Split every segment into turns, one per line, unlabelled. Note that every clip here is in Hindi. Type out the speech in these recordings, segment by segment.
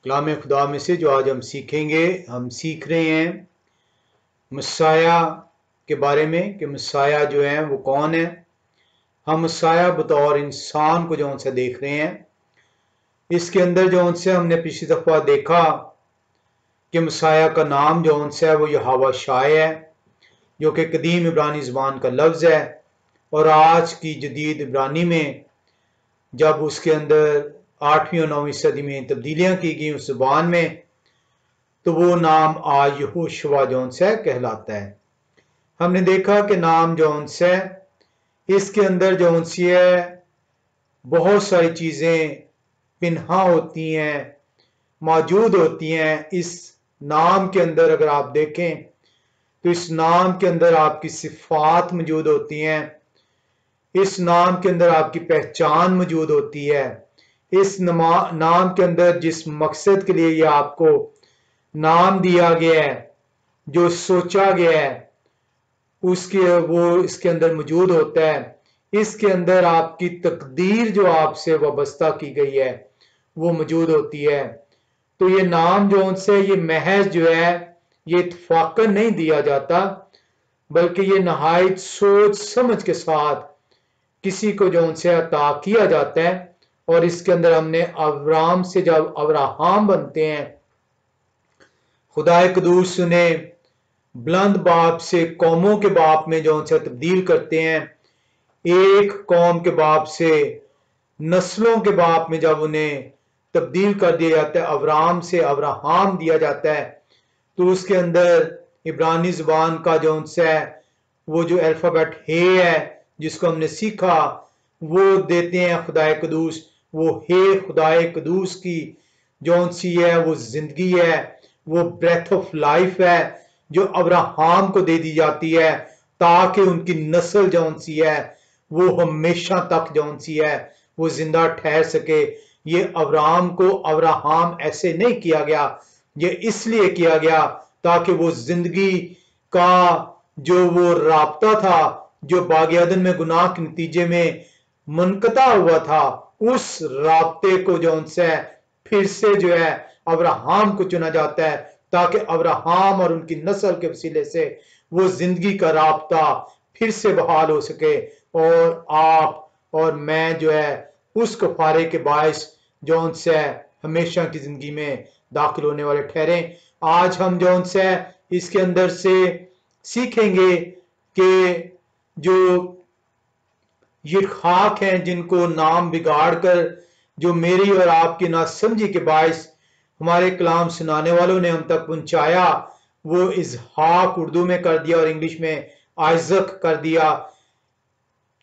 कलाम खुदा में से जो आज हम सीखेंगे, हम सीख रहे हैं मसाया के बारे में कि मसाया जो है वो कौन है। हम मसाया बतौर इंसान को जो उनसे देख रहे हैं। इसके अंदर जो उनसे हमने पिछली दफा देखा कि मसाया का नाम जो उनसे है वो यहोवा शाय है, जो कि कदीम इब्रानी ज़बान का लफ्ज़ है। और आज की जदीद इब्रानी में जब उसके अंदर 8वीं और 9वीं सदी में तब्दीलियां की गई उस ज़बान में, तो वो नाम आज यहोशुआ जोन्स है कहलाता है। हमने देखा कि नाम जोन्स है, इसके अंदर जोन्स है बहुत सारी चीज़ें पिन्हा होती हैं, मौजूद होती हैं। इस नाम के अंदर अगर आप देखें तो इस नाम के अंदर आपकी सिफात मौजूद होती हैं, इस नाम के अंदर आपकी पहचान मौजूद होती है। इस नाम के अंदर जिस मकसद के लिए ये आपको नाम दिया गया है, जो सोचा गया है, उसके वो इसके अंदर मौजूद होता है। इसके अंदर आपकी तकदीर जो आपसे वाबस्ता की गई है वो मौजूद होती है। तो ये नाम जो उनसे ये महज जो है ये इत्तफाकन नहीं दिया जाता, बल्कि ये नहायत सोच समझ के साथ किसी को जो उनसे अता किया जाता है। और इसके अंदर हमने अब्राम से जब अब्राहम बनते हैं, खुदाए कदूस ने बुलंद बाप से कौमों के बाप में जो उनसे तब्दील करते हैं, एक कौम के बाप से नस्लों के बाप में जब उन्हें तब्दील कर दिया जाता है, अब्राम से अब्राहम दिया जाता है, तो उसके अंदर इब्रानी ज़बान का जो उनसे है वो जो अल्फ़ाबेट हे है जिसको हमने सीखा वो देते हैं खुदाए कदूस। वो हे खुदाए कदूस की जो सी है वो जिंदगी है, वो ब्रेथ ऑफ लाइफ है जो अब्राहम को दे दी जाती है, ताकि उनकी नस्ल जौन सी है वो हमेशा तक जौन सी है वो जिंदा ठहर सके। ये अब्राहम को अब्राहम ऐसे नहीं किया गया, ये इसलिए किया गया ताकि वो जिंदगी का जो वो राब्ता था जो बाग अदन में गुनाह के नतीजे में मुनकता हुआ था, उस राब्ते को जो उनसे फिर से जो है अब्राहम को चुना जाता है, ताकि अब्राहम और उनकी नस्ल के वसीले से वो जिंदगी का राब्ता फिर से बहाल हो सके और आप और मैं जो है उस कफारे के बायस जो उनसे हमेशा की जिंदगी में दाखिल होने वाले ठहरे। आज हम जो उनसे इसके अंदर से सीखेंगे कि जो ये खाक हैं जिनको नाम बिगाड़ कर जो मेरी और आपकी नासमझी के बायस हमारे कलाम सुनाने वालों ने हम तक पहुंचाया, वो इजहाक उर्दू में कर दिया और इंग्लिश में आइजक कर दिया।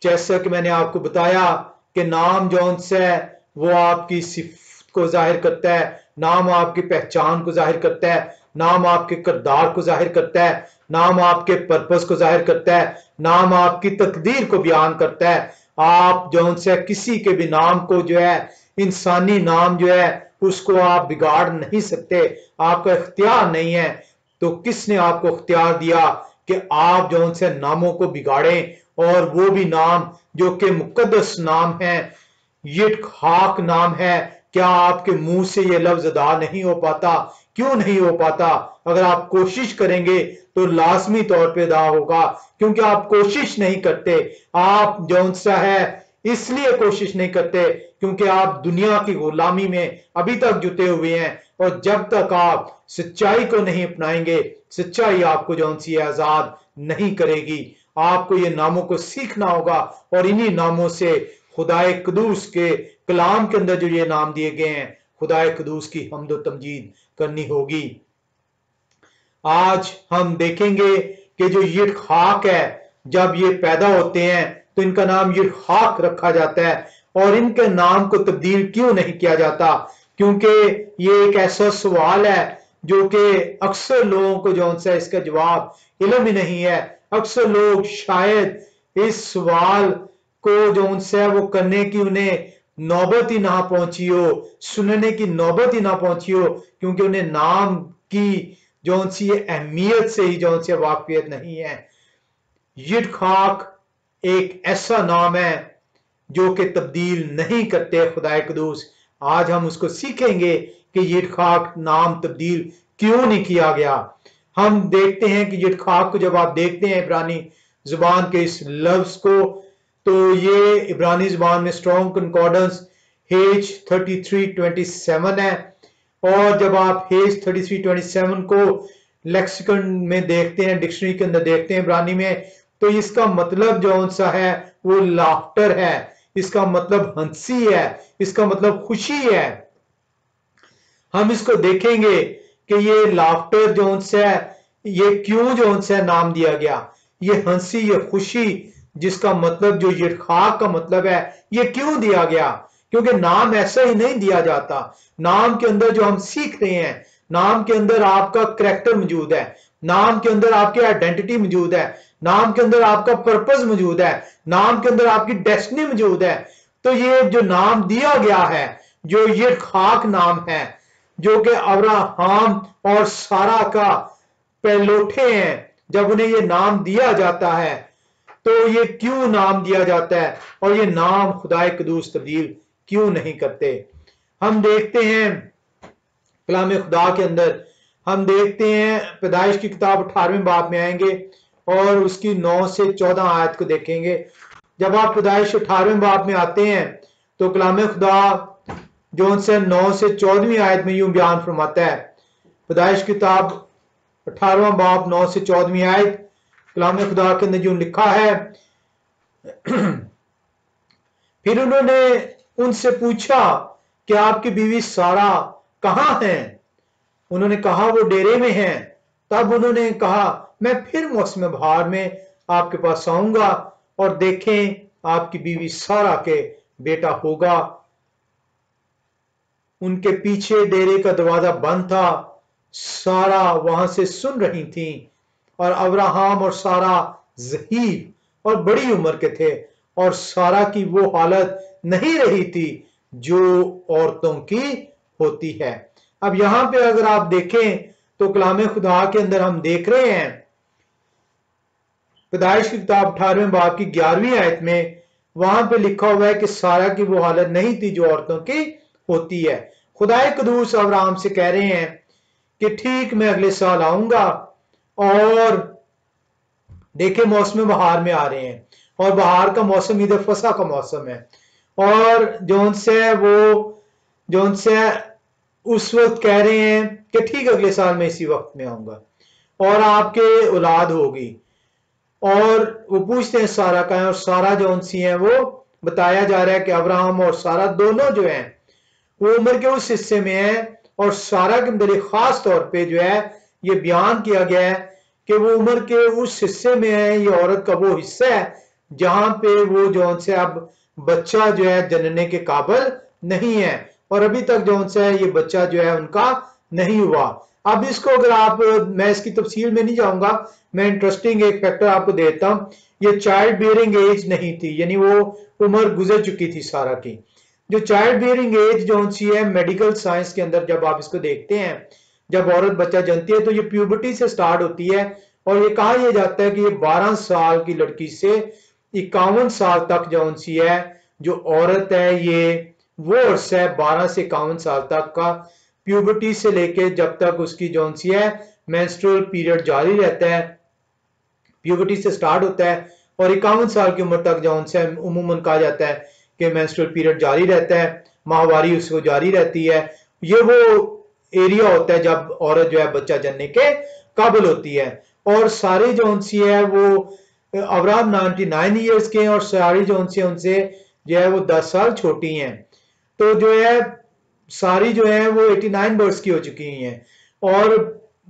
जैसा कि मैंने आपको बताया कि नाम जौन से है वो आपकी सिफत को जाहिर करता है, नाम आपकी पहचान को जाहिर करता है, नाम आपके किरदार को जाहिर करता है, नाम आपके पर्पस को जाहिर करता है, नाम आपकी तकदीर को बयान करता है। आप जौन से किसी के भी नाम को जो है इंसानी नाम जो है उसको आप बिगाड़ नहीं सकते, आपका इख्तियार नहीं है। तो किसने आपको इख्तियार दिया कि आप जौन से नामों को बिगाड़ें, और वो भी नाम जो कि मुकद्दस नाम है, ये खाक नाम है। क्या आपके मुंह से ये लफ्ज अदा नहीं हो पाता? क्यों नहीं हो पाता? अगर आप कोशिश करेंगे तो लाजमी तौर पे अदा होगा, क्योंकि आप कोशिश नहीं करते। आप जौन सा है इसलिए कोशिश नहीं करते क्योंकि आप दुनिया की गुलामी में अभी तक जुटे हुए हैं, और जब तक आप सच्चाई को नहीं अपनाएंगे, सच्चाई आपको जौन सी है आजाद नहीं करेगी। आपको ये नामों को सीखना होगा और इन्हीं नामों से खुदाए कदूस के कलाम के अंदर जो ये नाम दिए गए हैं खुदाए कदूस की हम्द व तमजीद करनी होगी। आज हम देखेंगे कि जो ये खाक है, जब ये पैदा होते हैं तो इनका नाम ये खाक रखा जाता है, और इनके नाम को तब्दील क्यों नहीं किया जाता? क्योंकि ये एक ऐसा सवाल है जो कि अक्सर लोगों को जो सा इसका जवाब इल्म ही नहीं है। अक्सर लोग शायद इस सवाल को जो उनसे है वो करने की उन्हें नौबत ही ना पहुंची हो, सुनने की नौबत ही ना पहुंची हो, क्योंकि उन्हें नाम की जो सी अहमियत से ही जो सी वाकफियत नहीं है। यिड खाक एक ऐसा नाम है जो कि तब्दील नहीं करते खुदाए कदूस। आज हम उसको सीखेंगे कि यिट्काक नाम तब्दील क्यों नहीं किया गया। हम देखते हैं कि यिट्काक को जब आप देखते हैं इब्रानी जुबान के इस लफ्ज को, तो ये इब्रानी जुबान में स्ट्रॉन्ग कंकॉर्डेंस हेज 3327 है। और जब आप हेज 3327 को लेक्सिकन में देखते हैं, डिक्शनरी के अंदर देखते हैं इब्रानी में, तो इसका मतलब जो सा है वो लाफ्टर है, इसका मतलब हंसी है, इसका मतलब खुशी है। हम इसको देखेंगे कि ये लाफ्टर जो सा है ये क्यों जो सा नाम दिया गया, ये हंसी, ये खुशी, जिसका मतलब जो यिट्काक का मतलब है, ये क्यों दिया गया? क्योंकि नाम ऐसा ही नहीं दिया जाता। नाम के अंदर जो हम सीख रहे हैं, नाम के अंदर आपका करैक्टर मौजूद है, नाम के अंदर आपकी आइडेंटिटी मौजूद है, नाम के अंदर आपका पर्पस मौजूद है, नाम के अंदर आपकी डेस्टिनी मौजूद है। तो ये जो नाम दिया गया है, जो यिट्काक नाम है, जो कि अब्राहम और सारा का पहलोठे हैं, जब उन्हें ये नाम दिया जाता है तो ये क्यों नाम दिया जाता है और ये नाम खुदाए कदूस तब्दील क्यों नहीं करते? हम देखते हैं कलाम खुदा के अंदर, हम देखते हैं पैदाइश की किताब 18वें बाब में आएंगे और उसकी 9 से 14 आयत को देखेंगे। जब आप पैदाइश 18वें बाब में आते हैं तो कलाम खुदा जो से 9 से 14वीं आयत में यूं बयान फरमाता है। पैदाइश किताब 18वां बाब 9 से 14वीं आयत, कलाम खुदा के अंदर यूं लिखा है, फिर उन्होंने उनसे पूछा कि आपकी बीवी सारा कहाँ है? उन्होंने कहा वो डेरे में है। तब उन्होंने कहा मैं फिर मौसम बहार में आपके पास आऊंगा और देखें आपकी बीवी सारा के बेटा होगा। उनके पीछे डेरे का दरवाजा बंद था। सारा वहां से सुन रही थी और अब्राहम और सारा ज़हीर और बड़ी उम्र के थे और सारा की वो हालत नहीं रही थी जो औरतों की होती है। अब यहां पे अगर आप देखें तो कलाम खुदा के अंदर हम देख रहे हैं, पैदाइश की किताब 18वें बाब की 11वीं आयत में वहां पे लिखा हुआ है कि सारा की वो हालत नहीं थी जो औरतों की होती है। खुदाए कदूस अब्राहम से कह रहे हैं कि ठीक मैं अगले साल आऊंगा और देखे मौसम बहार में आ रहे हैं और बहार का मौसम ईद फसा का मौसम है और जोन से उस वक्त कह रहे हैं कि ठीक अगले साल मैं इसी वक्त में आऊंगा और आपके औलाद होगी। और वो पूछते हैं सारा का है और सारा जोन सी है, वो बताया जा रहा है कि अब्राहम और सारा दोनों जो हैं वो उम्र के उस हिस्से में है और सारा के अंदर खास तौर पे जो है ये बयान किया गया है कि वो उम्र के उस हिस्से में है, ये औरत का वो हिस्सा है जहां पे वो जौन से अब बच्चा जो है जनने के काबिल नहीं है और अभी तक जौन से है ये बच्चा जो है उनका नहीं हुआ। अब इसको अगर आप, मैं इसकी तफसील में नहीं जाऊंगा, मैं इंटरेस्टिंग एक फैक्टर आपको देता हूं। ये चाइल्ड बियरिंग एज नहीं थी, यानी वो उम्र गुजर चुकी थी सारा की। जो चाइल्ड बियरिंग एज जो सी है मेडिकल साइंस के अंदर जब आप इसको देखते हैं, जब औरत बच्चा जनती है तो ये प्यूबर्टी से स्टार्ट होती है और ये कहा यह जाता है कि ये 12 साल की लड़की से 51 साल तक जो सी है जो औरत है, ये वो अरसा है 12 से 51 साल तक का, प्यूबर्टी से लेके जब तक उसकी जो सी है मेंस्ट्रुअल पीरियड जारी रहता है, प्यूबर्टी से स्टार्ट होता है और 51 साल की उम्र तक जो से उमूमन कहा जाता है कि मेंस्ट्रुअल पीरियड जारी रहता है, माहवारी उसको जारी रहती है। ये वो एरिया होता है जब औरत जो है बच्चा जनने के काबिल होती है। और सारी जो सी है वो अब्राहम 99 ईयर्स के हैं और सारी जो सी है उनसे जो है वो 10 साल छोटी हैं। तो जो है सारी जो है वो 89 बर्स की हो चुकी हैं और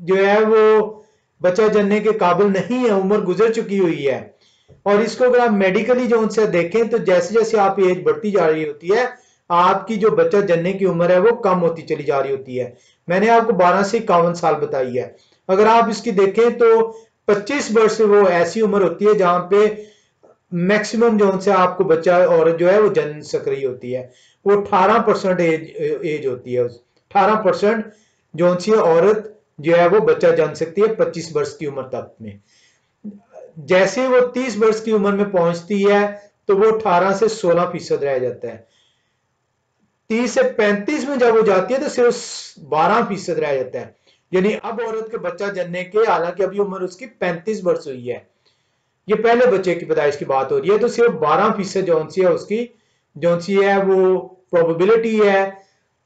जो है वो बच्चा जनने के काबिल नहीं है, उम्र गुजर चुकी हुई है। और इसको अगर आप मेडिकली जो उनसे देखें तो जैसे जैसे आप एज बढ़ती जा रही होती है, आपकी जो बच्चा जनने की उम्र है वो कम होती चली जा रही होती है। मैंने आपको 12 से 51 साल बताई है। अगर आप इसकी देखें तो 25 वर्ष से वो ऐसी उम्र होती है जहां पे मैक्सिमम जो उनसे आपको बच्चा औरत जो है वो जन सक रही होती है, वो 18% एज होती है। 18% जो सी औरत जो है वो बच्चा जन सकती है 25 वर्ष की उम्र तक में। जैसे वो 30 वर्ष की उम्र में पहुंचती है तो वो 18 से 16% रह जाता है। 30 से 35 में जब हो जाती है तो सिर्फ 12% रह जाता है। यानी अब औरत के बच्चा जनने के, हालांकि अभी उम्र उसकी 35 वर्ष हुई है, ये पहले बच्चे की पैदाइश की बात हो रही है, तो सिर्फ 12% जौन सी है उसकी, जौन सी है वो प्रोबेबिलिटी है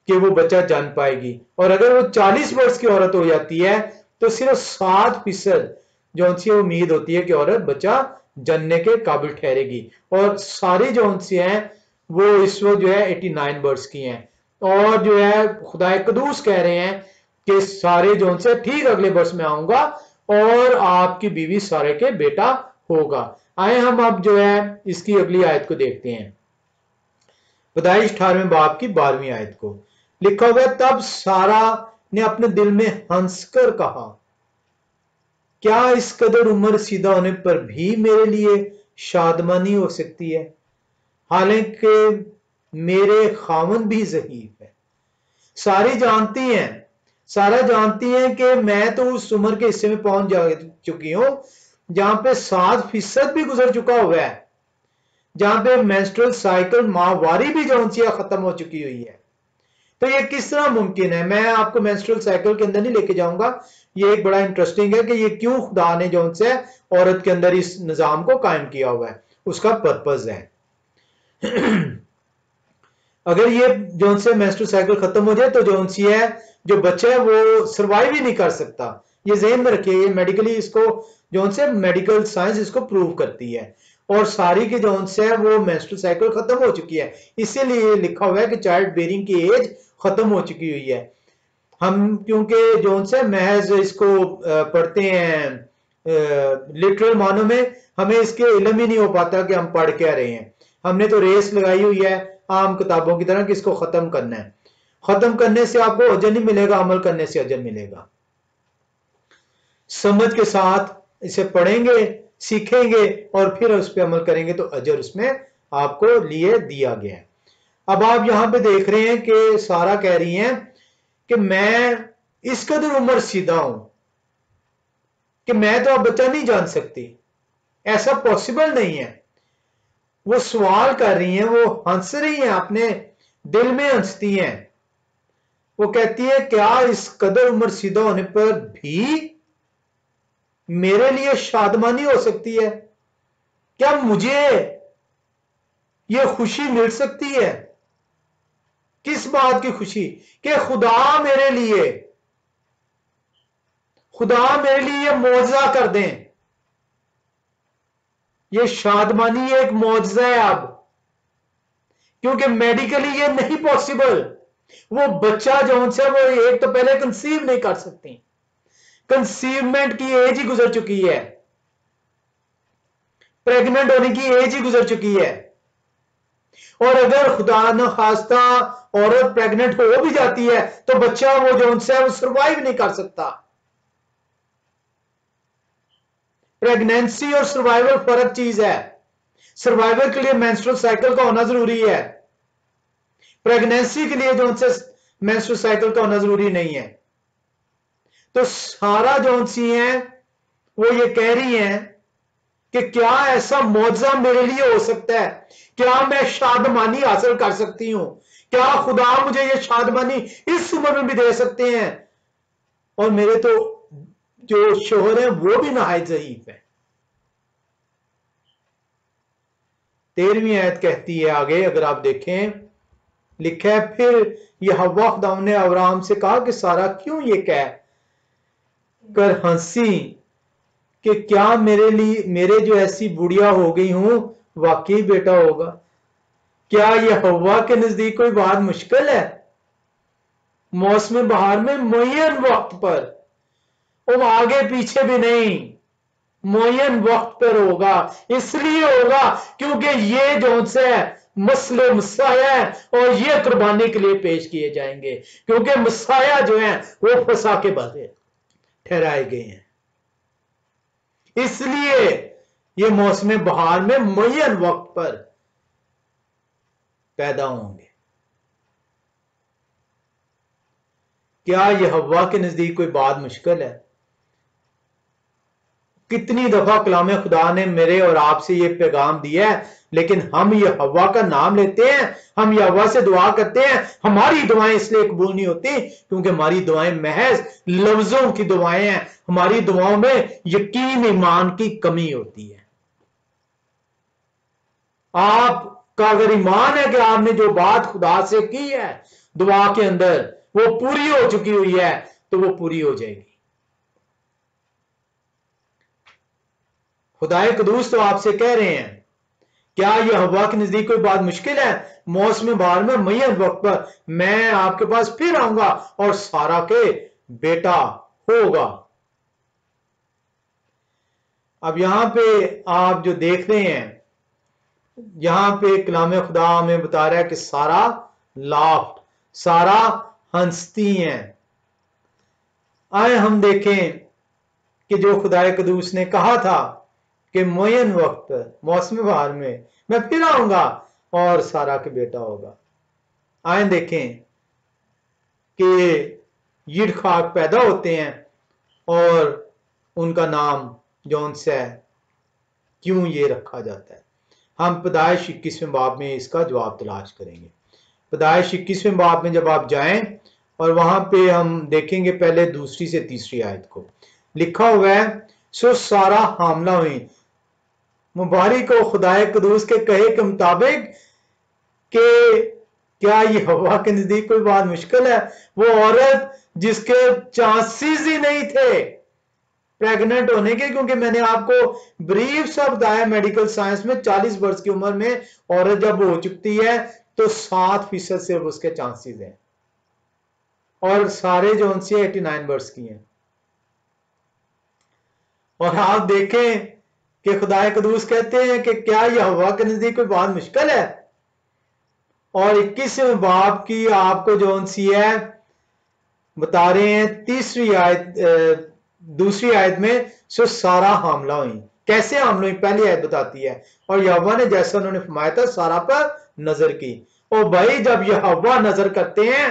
कि वो बच्चा जन पाएगी। और अगर वो 40 वर्ष की औरत हो जाती है तो सिर्फ 7% जौन सी उम्मीद होती है कि औरत बच्चा जनने के काबिल ठहरेगी। और सारी जौन सी हैं वो इस वक्त जो है 89 वर्ष की हैं, और जो है खुदा कदूस कह रहे हैं कि सारे जौन से ठीक अगले वर्ष में आऊंगा और आपकी बीवी सारे के बेटा होगा। आए हम अब जो है इसकी अगली आयत को देखते हैं, पैदाइश 18वें बाब की 12वीं आयत को। लिखा हुआ है, तब सारा ने अपने दिल में हंसकर कहा, क्या इस कदर उम्र सीधा होने पर भी मेरे लिए शादमानी हो सकती है, हालांकि मेरे खामन भी ज़ईफ है। सारी जानती हैं, सारा जानती हैं कि मैं तो उस उम्र के हिस्से में पहुंच जा चुकी हूं जहां पे 7% भी गुजर चुका हुआ है, जहां पे मेंस्ट्रुअल साइकिल माहवारी भी जौन सी खत्म हो चुकी हुई है। तो ये किस तरह मुमकिन है? मैं आपको मेंस्ट्रुअल साइकिल के अंदर नहीं लेके जाऊंगा, ये एक बड़ा इंटरेस्टिंग है कि ये क्यों खुदा ने जौन से औरत के अंदर इस निजाम को कायम किया हुआ है, उसका पर्पज है। अगर ये जौन से मेंस्ट्रुअल साइकिल खत्म हो जाए तो जौन सी है जो बच्चा है वो सर्वाइव ही नहीं कर सकता। ये ज़हन में रखिए, ये मेडिकली इसको जौन से मेडिकल साइंस इसको प्रूव करती है। और सारी की जौन से है वो मेंस्ट्रुअल साइकिल खत्म हो चुकी है, इसीलिए लिखा हुआ है कि चाइल्ड बेरिंग की एज खत्म हो चुकी हुई है। हम क्योंकि जौन से महज इसको पढ़ते हैं लिटरल मानों में, हमें इसके इल्म ही नहीं हो पाता कि हम पढ़ क्या रहे हैं। हमने तो रेस लगाई हुई है आम किताबों की तरह कि इसको खत्म करना है। खत्म करने से आपको अजर नहीं मिलेगा, अमल करने से अजर मिलेगा। समझ के साथ इसे पढ़ेंगे, सीखेंगे और फिर उस पर अमल करेंगे तो अजर उसमें आपको लिए दिया गया है। अब आप यहां पे देख रहे हैं कि सारा कह रही हैं कि मैं इस कदर उम्र सीधा हूं कि मैं तो अब बच्चा नहीं जान सकती, ऐसा पॉसिबल नहीं है। वो सवाल कर रही हैं, वो हंस रही हैं, अपने दिल में हंसती हैं। वो कहती है, क्या इस कदर उम्र सीधा होने पर भी मेरे लिए शादमानी हो सकती है? क्या मुझे यह खुशी मिल सकती है? किस बात की खुशी? कि खुदा मेरे लिए यह मौजज़ा कर दें। यह शादमानी एक मौजज़ा है अब, क्योंकि मेडिकली ये नहीं पॉसिबल। वो बच्चा जो से वो एक तो पहले कंसीव नहीं कर सकती, कंसीवमेंट की एज ही गुजर चुकी है, प्रेग्नेंट होने की एज ही गुजर चुकी है। और अगर खुदा न खास्ता औरत प्रेग्नेंट हो भी जाती है तो बच्चा वो जो है वो सर्वाइव नहीं कर सकता। प्रेगनेंसी और सर्वाइवल फर्क चीज है। सर्वाइवल के लिए मेंस्ट्रुअल साइकिल का होना जरूरी है, प्रेगनेंसी के लिए जो उनसे मेंस्ट्रुअल साइकिल का होना जरूरी नहीं है। तो सारा जो सी है वो ये कह रही हैं कि क्या ऐसा मौजज़ा मेरे लिए हो सकता है? क्या मैं शादमानी हासिल कर सकती हूं? क्या खुदा मुझे ये शादमानी इस उम्र में भी दे सकते हैं? और मेरे तो जो शोहर है वो भी नहायत ज़ईफ है। 13वीं आयत कहती है आगे, अगर आप देखें, लिखा है, फिर यह हव्वा खुदा ने अब्राहम से कहा कि सारा क्यों ये कह कर हंसी कि क्या मेरे जो ऐसी बुढ़िया हो गई हूं वाकई बेटा होगा? क्या यह हव्वा के नजदीक कोई बात मुश्किल है? मौसम बहार में मुय्यन वक्त पर, वो आगे पीछे भी नहीं, मुय्यन वक्त पर होगा। इसलिए होगा क्योंकि ये जो से मसले मसाया है और ये कुर्बानी के लिए पेश किए जाएंगे, क्योंकि मसाया जो है वो फंसा के बातें ठहराए गए हैं। इसलिए ये मौसम बहार में मुय्यन वक्त पर पैदा होंगे। क्या यह हव्वा के नजदीक कोई बात मुश्किल है? कितनी दफा कलाम खुदा ने मेरे और आपसे ये पैगाम दिया है, लेकिन हम ये हवा का नाम लेते हैं, हम ये हवा से दुआ करते हैं, हमारी दुआएं इसलिए कबूल नहीं होती क्योंकि हमारी दुआएं महज लफ्जों की दुआएं हैं, हमारी दुआओं में यकीन ईमान की कमी होती है। आपका अगर ईमान है कि आपने जो बात खुदा से की है दुआ के अंदर वो पूरी हो चुकी हुई है, तो वो पूरी हो जाएगी। खुदाए कदूस तो आपसे कह रहे हैं, क्या यह हवा के नजदीक कोई बात मुश्किल है? मौसम बहार में मुय्यन वक्त पर मैं आपके पास फिर आऊंगा और सारा के बेटा होगा। अब यहां पे आप जो देख रहे हैं, यहां पे कलाम खुदा हमें बता रहा है कि सारा लाफ्ट, सारा हंसती हैं। आए हम देखें कि जो खुदाए कदूस ने कहा था कि मुय्यन वक्त मौसम बहार में मैं फिर आऊंगा और सारा के बेटा होगा। आए देखें कि यिड खाक पैदा होते हैं और उनका नाम जौन सा है क्यों ये रखा जाता है। हम पैदाइश 21वें बाब में इसका जवाब तलाश करेंगे। पैदाइश 21वें बाब में जब आप जाएं और वहां पे हम देखेंगे पहले 2 से 3 आयत को लिखा हुआ है, सो सारा हामला हुई। मुबारक हो खुदाए कदूस के कहे के मुताबिक कि क्या ये हवा के नजदीक कोई बात मुश्किल है? वो औरत जिसके चांसेस ही नहीं थे प्रेग्नेंट होने के, क्योंकि मैंने आपको ब्रीफ सा बताया मेडिकल साइंस में 40 वर्ष की उम्र में औरत जब हो चुकती है तो 7% सिर्फ उसके चांसेस हैं, और सारे जो उनसे 89 वर्ष की हैं। और आप देखें कि खुदाए कदूस कहते हैं कि क्या यह हवा के नजदीक कोई बात मुश्किल है? और 21वें बाब की आपको जो सी है बता रहे हैं 3 आयत, 2 आयत में सो सारा हामला हुई। कैसे हामला हुई पहली आयत बताती है, और यहोवा ने जैसा उन्होंने फरमाया था सारा पर नजर की। और भाई जब यहोवा नजर करते हैं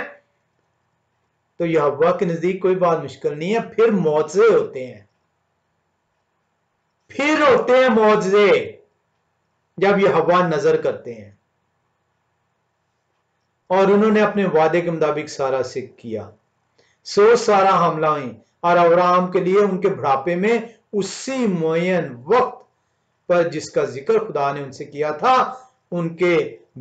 तो यहोवा के नजदीक कोई बात मुश्किल नहीं है। फिर मौजज़े होते हैं, फिर होते हैं मौजज़े जब यहोवा नजर करते हैं। और उन्होंने अपने वादे के मुताबिक सारा से किया। सो सारा हमला हुई और अब्राहम के लिए उनके बुढ़ापे में उसी मुय्यन वक्त पर जिसका जिक्र खुदा ने उनसे किया था उनके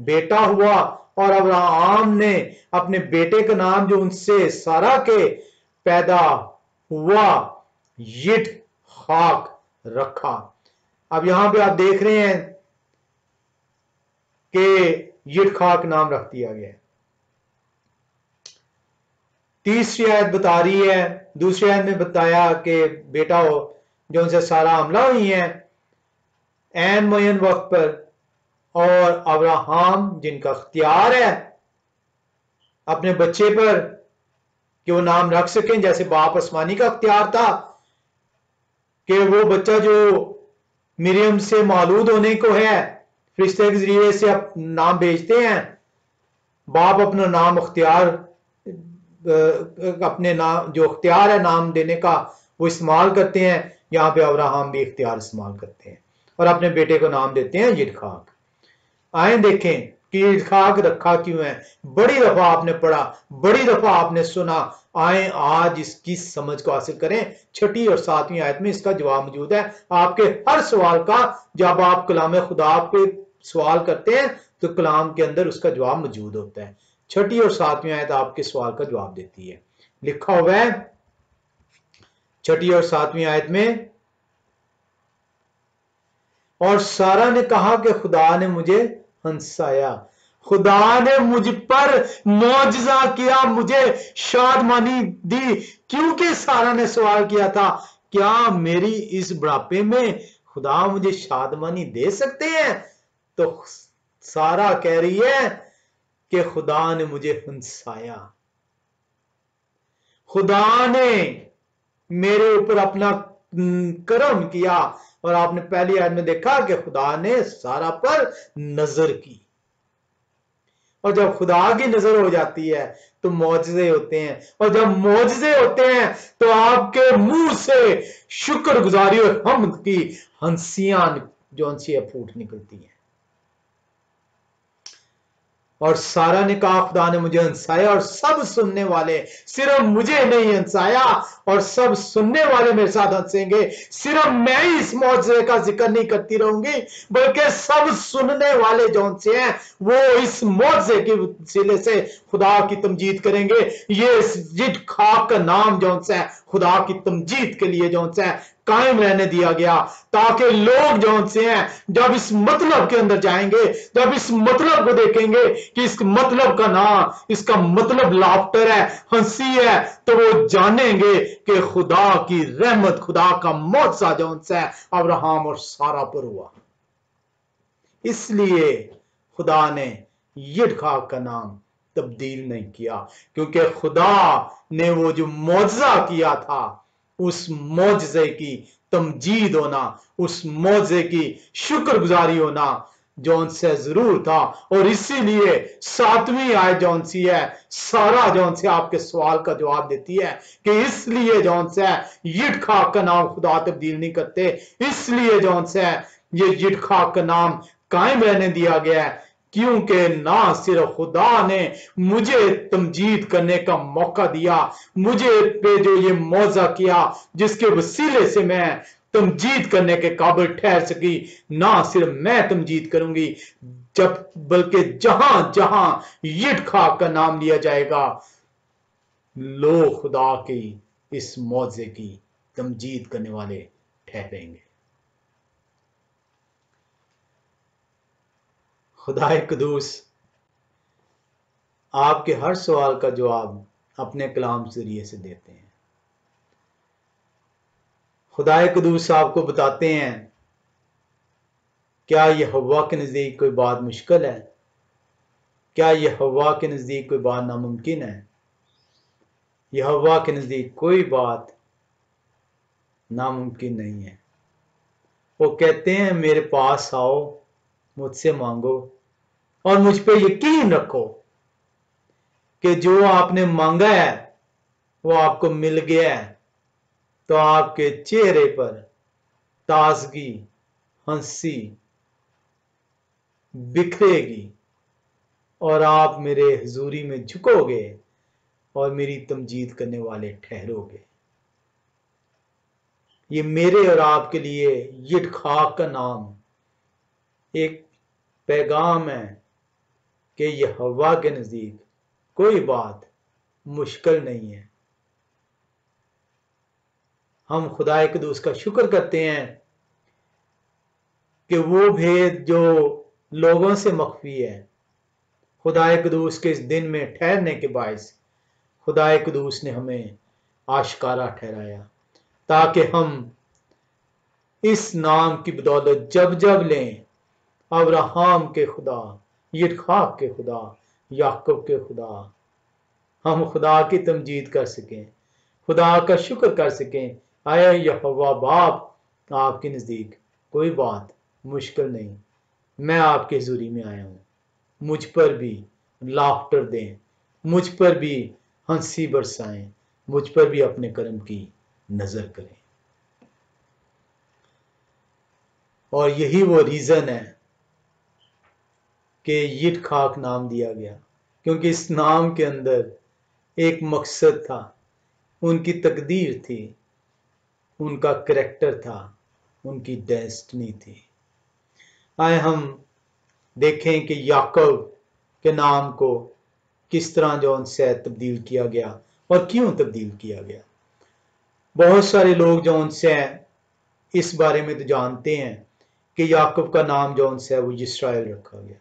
बेटा हुआ। और अब्राहम ने अपने बेटे का नाम जो उनसे सारा के पैदा हुआ यिड खाक रखा। अब यहां पे आप देख रहे हैं कि यिड खाक नाम रख दिया गया। 3 आयत बता रही है, 2 आयत में बताया कि बेटा हो जो उनसे सारा हमला हुई है ऐन मुय्यन वक्त पर, और अब्राहम जिनका अख्तियार है अपने बच्चे पर कि वो नाम रख सकें, जैसे बाप आसमानी का अख्तियार था कि वो बच्चा जो मिरियम से मौलूद होने को है फरिश्ते के जरिए से नाम भेजते हैं, बाप अपना नाम अख्तियार अपने नाम जो अख्तियार है नाम देने का वो इस्तेमाल करते हैं। यहाँ पे अब्राहम भी इख्तियार इस्तेमाल करते हैं और अपने बेटे को नाम देते हैं यिड खाक। आए देखें कि यिड खाक रखा क्यों है। बड़ी दफा आपने पढ़ा, बड़ी दफा आपने सुना। आए आज इसकी समझ को हासिल करें। 6ठी और 7वीं आयत में इसका जवाब मौजूद है। आपके हर सवाल का जब आप कलाम खुदा पे सवाल करते हैं तो कलाम के अंदर उसका जवाब मौजूद होता है। 6ठी और 7वीं आयत आपके सवाल का जवाब देती है। लिखा हुआ है 6ठी और 7वीं आयत में, और सारा ने कहा कि खुदा ने मुझे हंसाया, खुदा ने मुझ पर मौजज़ा किया, मुझे शादमानी दी। क्योंकि सारा ने सवाल किया था क्या मेरी इस बुढ़ापे में खुदा मुझे शादमानी दे सकते हैं? तो सारा कह रही है कि खुदा ने मुझे हंसाया, खुदा ने मेरे ऊपर अपना करम किया। और आपने पहली आयत में देखा कि खुदा ने सारा पर नजर की, और जब खुदा की नजर हो जाती है तो मौजज़े होते हैं, और जब मौजज़े होते हैं तो आपके मुंह से शुक्रगुजारी और हमद की हंसियां जो सी फूट निकलती हैं। और सारा ने कहा खुदा ने मुझे हंसाया और सब सुनने वाले, सिर्फ मुझे नहीं हंसाया और सब सुनने वाले मेरे साथ हंसेंगे। सिर्फ मैं ही इस मौजज़े का जिक्र नहीं करती रहूंगी, बल्कि सब सुनने वाले जो से हैं वो इस मौजज़े के वसीले से खुदा की तमजीद करेंगे। ये जिट खाक का नाम जो है खुदा की तमजीद के लिए जो है कायम रहने दिया गया, ताकि लोग जो से हैं जब इस मतलब के अंदर जाएंगे, जब इस मतलब को देखेंगे कि इस मतलब का नाम, इसका मतलब लाफ्टर है, हंसी है, तो वो जानेंगे कि खुदा की रहमत, खुदा का मौजज़ा जो है अब्राहम और सारा पर हुआ। इसलिए खुदा ने यिडखाक का नाम तब्दील नहीं किया, क्योंकि खुदा ने वो जो मौजज़ा किया था उस मौजज़े की तमजीद होना, उस मौजज़े की शुक्रगुजारी होना जौन से जरूर था। और इसीलिए 7वीं आयत जौन सी है सारा जौन से आपके सवाल का जवाब देती है कि इसलिए जौन से यिडखाक का नाम खुदा तब्दील नहीं करते, इसलिए जौन से ये यिडखाक का नाम कायम रहने दिया गया है, क्योंकि ना सिर्फ खुदा ने मुझे तमजीद करने का मौका दिया, मुझे पे जो ये मौजा किया जिसके वसीले से मैं तमजीद करने के काबिल ठहर सकी, ना सिर्फ मैं तमजीद करूंगी जब बल्कि जहां जहां यिडखाक का नाम लिया जाएगा लोग खुदा की इस मौजे की तमजीद करने वाले ठहरेंगे। खुदाए कुदूस आपके हर सवाल का जवाब अपने कलाम जरिए से देते हैं। खुदाए कुदूस आपको बताते हैं क्या यह हवा के नज़दीक कोई बात मुश्किल है, क्या यह हवा के नज़दीक कोई बात नामुमकिन है। यह हवा के नज़दीक कोई बात नामुमकिन नहीं है। वो कहते हैं मेरे पास आओ, मुझसे मांगो और मुझ पे यकीन रखो कि जो आपने मांगा है वो आपको मिल गया है, तो आपके चेहरे पर ताजगी, हंसी बिखरेगी और आप मेरे हुजूरी में झुकोगे और मेरी तमजीद करने वाले ठहरोगे। ये मेरे और आपके लिए यिडखाक का नाम एक पैगाम है कि यह हवा के नज़दीक कोई बात मुश्किल नहीं है। हम खुदा कुदूस का शुक्र करते हैं कि वो भेद जो लोगों से मख्फी है, खुदा कुदूस के इस दिन में ठहरने के बायस खुदा कुदूस ने हमें आश्कारा ठहराया, ताकि हम इस नाम की बदौलत जब जब लें अब्राहम के खुदा, यिडखाक के खुदा, याकूब के खुदा, हम खुदा की तमजीद कर सकें, खुदा का शुक्र कर सकें। आया यहोवा बाप आपके नज़दीक कोई बात मुश्किल नहीं, मैं आपके हुजूरी में आया हूँ, मुझ पर भी लाफ्टर दें, मुझ पर भी हंसी बरसाएं, मुझ पर भी अपने कर्म की नजर करें। और यही वो रीजन है कि यिडखाक नाम दिया गया, क्योंकि इस नाम के अंदर एक मकसद था, उनकी तकदीर थी, उनका करैक्टर था, उनकी डेस्टिनी थी। आए हम देखें कि याकूब के नाम को किस तरह जो से तब्दील किया गया और क्यों तब्दील किया गया। बहुत सारे लोग जो उनसे इस बारे में तो जानते हैं कि याकूब का नाम जो उनसे है वो इस्राएल रखा गया।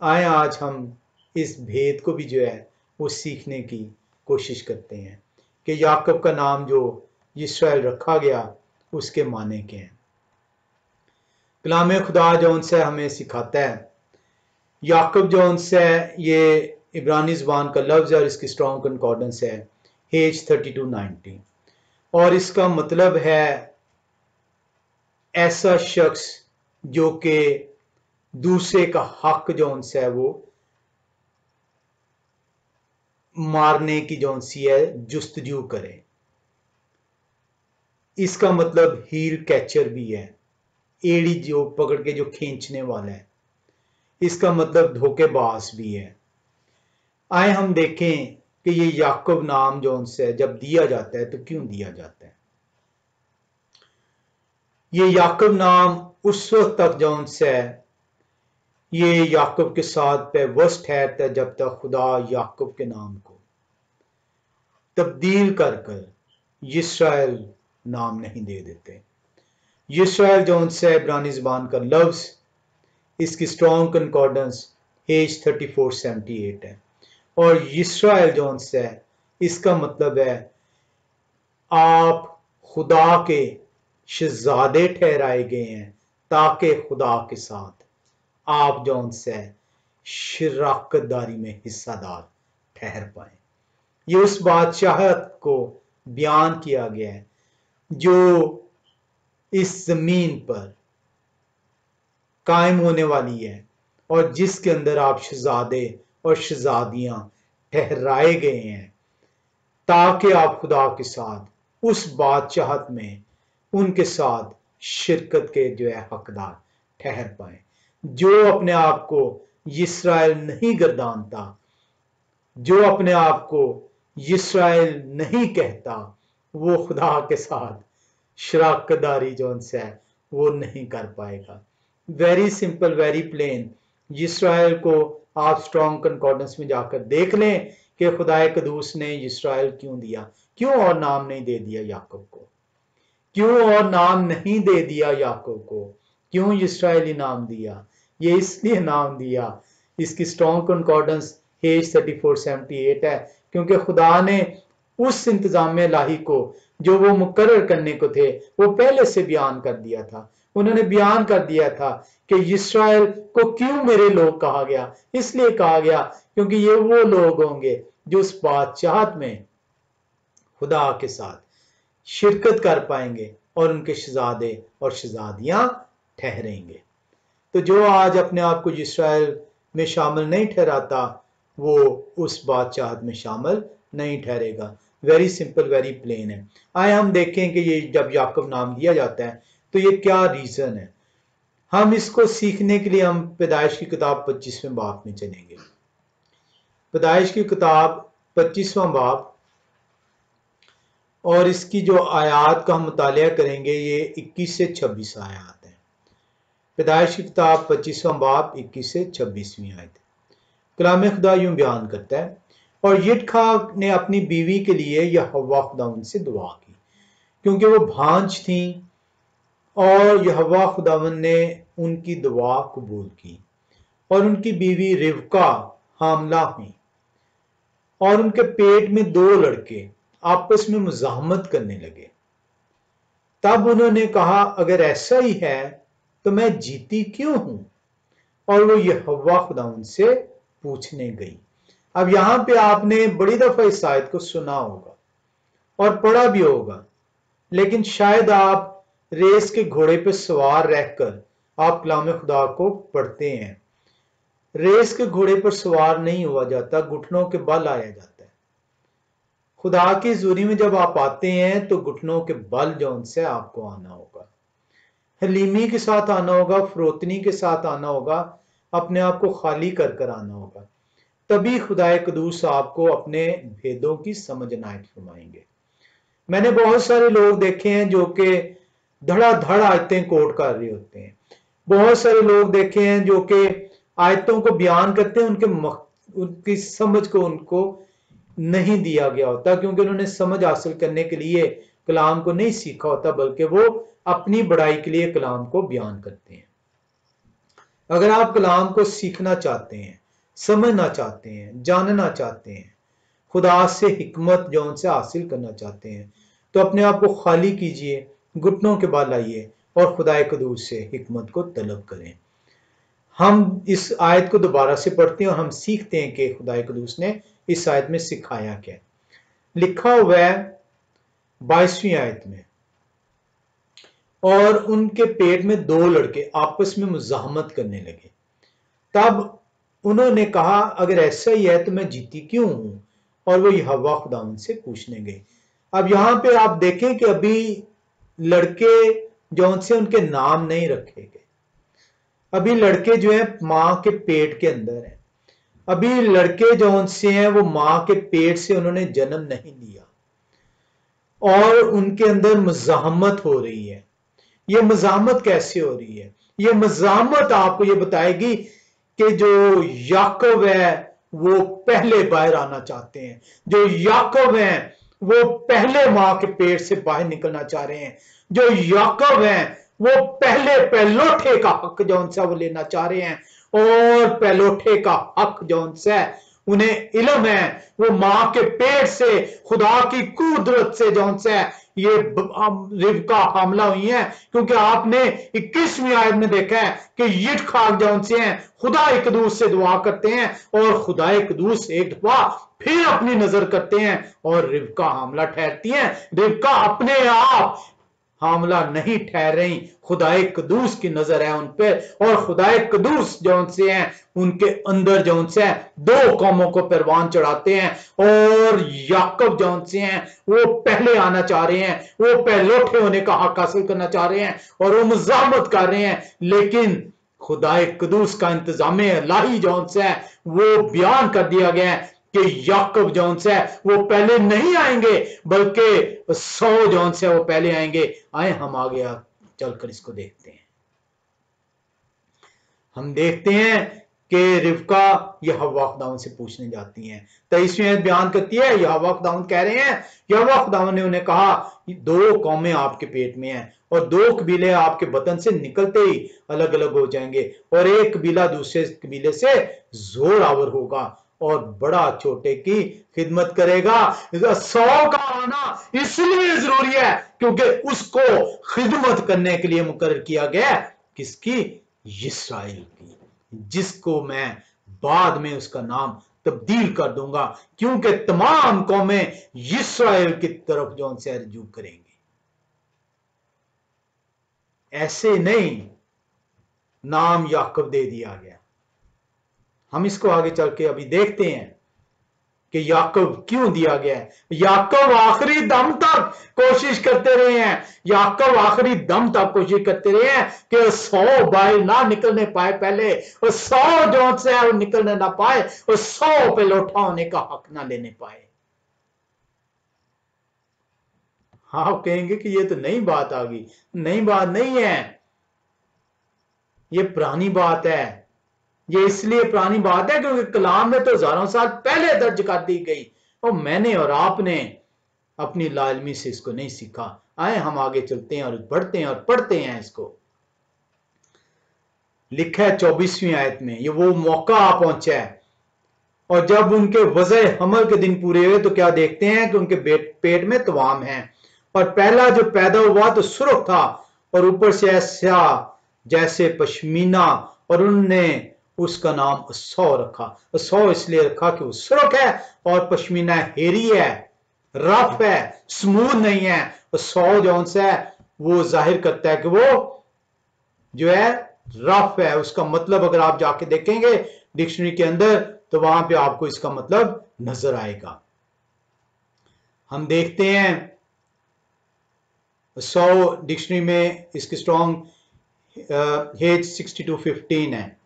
आए आज हम इस भेद को भी जो है वो सीखने की कोशिश करते हैं कि याकूब का नाम जो इस्राएल रखा गया उसके माने क्या हैं। कलाम खुदा जो उनसे हमें सिखाता है, याकूब जो उनसे ये इब्रानी ज़बान का लफ्ज़ है और इसकी स्ट्रॉन्ग कंकॉर्डेंस है H3290 और इसका मतलब है ऐसा शख्स जो कि दूसरे का हक जो उनसे है वो मारने की जौन सी है जुस्तजू करें। इसका मतलब हील कैचर भी है, एड़ी जो पकड़ के जो खींचने वाला है। इसका मतलब धोखेबाज भी है। आए हम देखें कि ये याकूब नाम जौन से जब दिया जाता है तो क्यों दिया जाता है। ये याकूब नाम उस वक्त तक जौन से ये याकूब के साथ पेवस्त ठहरता है जब तक खुदा याकूब के नाम को तब्दील कर कर यिस्राएल नाम नहीं दे देते। यिस्राएल जौन से इब्रानी ज़बान का लफ्ज, इसकी स्ट्रॉन्ग कंकॉर्डेंस H 3478 है। और यिस्राएल जौन से इसका मतलब है आप खुदा के शहजादे ठहराए गए हैं ताकि खुदा के साथ आप जौन से शराकतदारी में हिस्सादार ठहर पाए। ये उस बादशाहत को बयान किया गया है जो इस जमीन पर कायम होने वाली है और जिसके अंदर आप शहजादे और शहजादियां ठहराए गए हैं ताकि आप खुदा के साथ उस बादशाहत में उनके साथ शिरकत के जो है हकदार ठहर पाए। जो अपने आप को यिस्राएल नहीं गर्दानता, जो अपने आप को यिस्राएल नहीं कहता, वो खुदा के साथ शराकतदारी जो उनसे है वो नहीं कर पाएगा। Very simple, very plain. यिस्राएल को आप स्ट्रॉन्ग कंकॉर्डेंस में जाकर देख लें कि खुदाए कदूस ने यिस्राएल क्यों दिया, क्यों और नाम नहीं दे दिया याकूब को, क्यों और नाम नहीं दे दिया याकूब को, क्यों यिस्राएली नाम दिया। ये इसलिए नाम दिया, इसकी स्ट्रॉन्ग कंकॉर्डेंस H 3478 है, क्योंकि खुदा ने उस इंतजाम इलाही को जो वो मुकर्रर करने को थे वो पहले से बयान कर दिया था। उन्होंने बयान कर दिया था कि यिस्राएल को क्यों मेरे लोग कहा गया, इसलिए कहा गया क्योंकि ये वो लोग होंगे जो उस बादशाहत में खुदा के साथ शिरकत कर पाएंगे और उनके शहजादे और शहजादियां ठहरेंगे। तो जो आज अपने आप को यिस्राएल में शामिल नहीं ठहराता वो उस बादशाहत में शामिल नहीं ठहरेगा। वेरी सिंपल, वेरी प्लेन है। आए हम देखें कि ये जब याकूब नाम दिया जाता है तो ये क्या रीजन है। हम इसको सीखने के लिए हम पैदाइश की किताब 25वें बाब में चलेंगे। पैदाइश की किताब 25वां बाब और इसकी जो आयात का हम मुतालिया करेंगे ये 21 से 26 आयात है। पैदाइश की किताब 25वां बाब 21 से 26वीं आयत। कलाम खुदा यूं बयान करता है, और यित्खा ने अपनी बीवी के लिए यह हव्वा खुदावन से दुआ की क्योंकि वो भांज थी, और यहोवा खुदावन ने उनकी दुआ कबूल की और उनकी बीवी रिवका हामला हुई और उनके पेट में 2 लड़के आपस में मुजाहमत करने लगे। तब उन्होंने कहा, अगर ऐसा ही है तो मैं जीती क्यों हूं, और वो यहोवा खुदावन से पूछने गई। अब यहां पे आपने बड़ी दफा इस आयत को सुना होगा और पढ़ा भी होगा, लेकिन शायद आप रेस के घोड़े पर सवार रहकर आप कलाम खुदा को पढ़ते हैं। रेस के घोड़े पर सवार नहीं हुआ जाता, घुटनों के बल आया जाता है। खुदा की हजूरी में जब आप आते हैं तो घुटनों के बल जौन से आपको आना होगा, हलीमी के साथ आना होगा, फरोतनी के साथ आना होगा, अपने आप को खाली कर कर आना होगा। तभी खुदाए कदूस आपको अपने भेदों की समझ इनायत फरमाएंगे। मैंने बहुत सारे लोग देखे हैं जो कि धड़ाधड़ आयतें कोट कर रहे होते हैं। बहुत सारे लोग देखे हैं जो कि आयतों को बयान करते हैं, उनकी समझ को उनको नहीं दिया गया होता, क्योंकि उन्होंने समझ हासिल करने के लिए कलाम को नहीं सीखा होता, बल्कि वो अपनी बड़ाई के लिए कलाम को बयान करते हैं। अगर आप कलाम को सीखना चाहते हैं, समझना चाहते हैं, जानना चाहते हैं, खुदा से हिकमत जो से हासिल करना चाहते हैं, तो अपने आप को खाली कीजिए, घुटनों के बल आइए और खुदाए कदूस से हिकमत को तलब करें। हम इस आयत को दोबारा से पढ़ते हैं और हम सीखते हैं कि खुदाए कदूस ने इस आयत में सिखाया क्या। लिखा हुआ है 22वीं आयत में, और उनके पेट में 2 लड़के आपस में मुजाहमत करने लगे। तब उन्होंने कहा, अगर ऐसा ही है तो मैं जीती क्यों हूं, और वो हव्वा खुदावंद से पूछने गई। अब यहां पे आप देखें कि अभी लड़के जो उनसे उनके नाम नहीं रखे गए, अभी लड़के जो है मां के पेट के अंदर है, अभी लड़के जो उनसे हैं वो मां के पेट से उन्होंने जन्म नहीं लिया और उनके अंदर मज़ाहमत हो रही है। ये मज़ाहमत कैसे हो रही है? ये मज़ाहमत आपको ये बताएगी कि जो याकूब है वो पहले बाहर आना चाहते हैं, जो याकूब है वो पहले मां के पेट से बाहर निकलना चाह रहे हैं, जो याकूब है वो पहले पहलोठे का हक जो उनसे वो लेना चाह रहे हैं, और पहलोठे का हक जो उनसे उन्हें इल्म है वो मां के पेट से खुदा की कुदरत से जो उनसे ये रिबका हमला हुई है। क्योंकि आपने 21वीं आयत में देखा है कि यिठखाक जो उनसे हैं खुदा इकदूस से दुआ करते हैं और खुदा इकदूस एक दफा फिर अपनी नजर करते हैं और रिबका हमला ठहरती है। रिबका अपने आप हामला नहीं ठहर रही, खुदाए कदूस की नजर है उन पे, और खुदाए कदूस जो उनसे हैं उनके अंदर जो उनसे दो कौमों को परवान चढ़ाते हैं, और याकूब जो उनसे हैं वो पहले आना चाह रहे हैं, वो पहलोठे होने का हक हासिल करना चाह रहे हैं और वो मुजामत कर रहे हैं। लेकिन खुदाए कदूस का इंतजाम इलाही जो उनसे है वो बयान कर दिया गया है कि याकूब जो उनसे वो पहले नहीं आएंगे बल्कि 100 जो उनसे वो पहले आएंगे। आए हम आगे चलकर इसको देखते हैं। हम देखते हैं कि रिबका ये हव्वा खुदावन से पूछने जाती हैं। 23वीं आयत बयान करती है, यह हव्वा खुदावन कह रहे हैं, यहोवा खुदावन ने उन्हें कहा 2 कौमें आपके पेट में हैं और 2 कबीले आपके बतन से निकलते ही अलग अलग हो जाएंगे और एक कबीला दूसरे कबीले से जोर आवर होगा और बड़ा छोटे की खिदमत करेगा। 100 का आना इसलिए जरूरी है क्योंकि उसको खिदमत करने के लिए मुकर्रर किया गया। किसकी? इस्राएल की, जिसको मैं बाद में उसका नाम तब्दील कर दूंगा क्योंकि तमाम कौमें इस्राएल की तरफ जो उनसे रुजू करेंगे। ऐसे नहीं नाम याकूब दे दिया गया। हम इसको आगे चल के अभी देखते हैं कि याकूब क्यों दिया गया है। याकूब आखिरी दम तक कोशिश करते रहे हैं, याकूब आखिरी दम तक कोशिश करते रहे हैं कि 100 बाहर ना निकलने पाए पहले, और 100 जो से है वो निकलने ना पाए, और 100 पे लौटा होने का हक ना लेने पाए। आप कहेंगे कि ये तो नई बात आ गई। नई बात नहीं है, ये पुरानी बात है। ये इसलिए पुरानी बात है क्योंकि कलाम में तो हजारों साल पहले दर्ज कर दी गई और मैंने और आपने अपनी लालमी से इसको नहीं सीखा। आए हम आगे चलते हैं और बढ़ते हैं और पढ़ते हैं इसको। लिखा है 24वीं आयत में, ये वो मौका आ पहुंचा है और जब उनके वज़े हमल के दिन पूरे हुए तो क्या देखते हैं कि उनके पेट में तवाम है और पहला जो पैदा हुआ तो सुर्ख था और ऊपर से ऐसा जैसे पश्मीना, और उन्होंने उसका नाम 100 रखा। 100 इसलिए रखा कि वो सुर्ख है और पश्मीना हेरी है, रफ है, स्मूथ नहीं है। 100 जो है वो जाहिर करता है कि वो जो है रफ है। उसका मतलब अगर आप जाके देखेंगे डिक्शनरी के अंदर तो वहां पे आपको इसका मतलब नजर आएगा। हम देखते हैं 100 डिक्शनरी में इसकी स्ट्रॉन्ग हेज 6215 है।